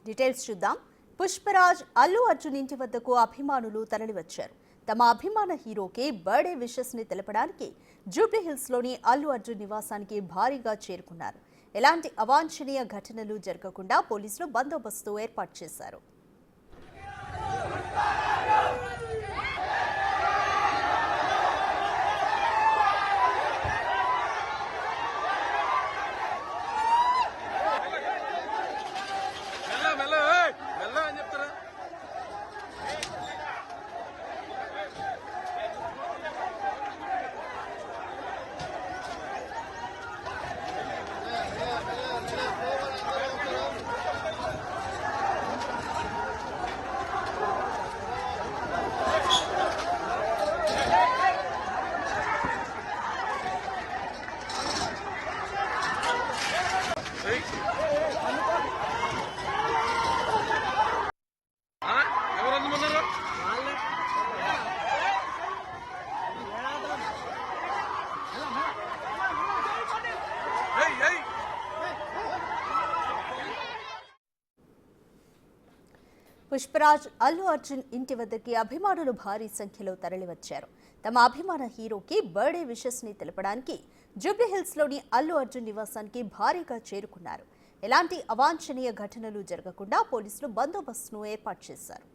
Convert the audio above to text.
Details చూద్దాం. పుష్పరాజ్ అల్లు అర్జున్ ఇంటి వద్దకు అభిమానులు తరలివచ్చారు. తమ అభిమాన హీరోకి బర్త్డే విషెస్ ని తెలపడానికి జూబ్లీహిల్స్ లోని అల్లు అర్జున్ నివాసానికి భారీగా చేరుకున్నారు. ఎలాంటి అవాంఛనీయ ఘటనలు జరగకుండా పోలీసులు బందోబస్తు ఏర్పాటు చేశారు. పుష్పరాజ్ అల్లు అర్జున్ ఇంటి వద్దకి అభిమానులు భారీ సంఖ్యలో తరలివచ్చారు. తమ అభిమాన హీరోకి బర్త్డే విషెస్ ని తెలపడానికి జూబ్లీహిల్స్ లోని అల్లు అర్జున్ నివాసానికి భారీగా చేరుకున్నారు. ఎలాంటి అవాంఛనీయ ఘటనలు జరగకుండా పోలీసులు బందోబస్తును ఏర్పాటు చేశారు.